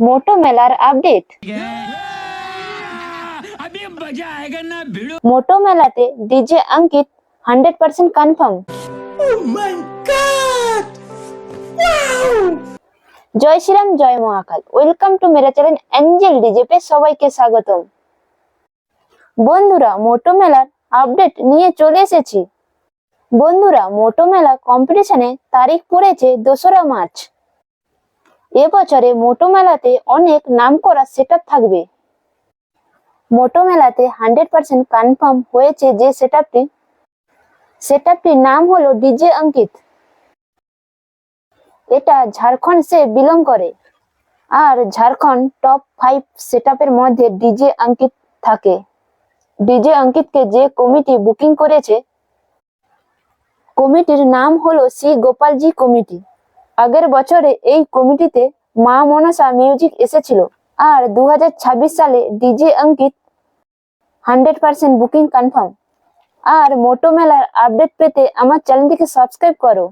মোটো মেলার আপডেট। মোটো মেলাতে ডিজে অঙ্কিত 100% কনফার্ম। জয় শ্রীরাম, জয় মহাকাল। ওয়েলকাম টু মেরা চ্যানেল এঞ্জেল ডিজে পে সবাইকে স্বাগতম। বন্ধুরা, মোটো মেলার আপডেট নিয়ে চলে এসেছি। বন্ধুরা, মোটো মেলা কম্পিটিশনে তারিখ পড়েছে 2রা মার্চ। এবছরে মোটো মেলাতে অনেক নামকরা সেটআপ থাকবে। মোটো মেলাতে 100% কনফার্ম হয়েছে যে সেটআপটির নাম হলো ডিজে অঙ্কিত। এটা ঝাড়খণ্ড সে বিলং করে, আর ঝাড়খণ্ড টপ 5 সেটআপের মধ্যে ডিজে অঙ্কিত থাকে। ডিজে অঙ্কিতকে যে কমিটি বুকিং করেছে, কমিটির নাম হলো শ্রী গোপালজি কমিটি। আগের বছরে এই কমিটিতে মা মনসা মিউজিক এসেছিল, আর 2026 সালে ডিজে অঙ্কিত 100% বুকিং কনফার্ম। আর মোটো মেলার আপডেট পেতে আমার চ্যানেলটিকে সাবস্ক্রাইব করো।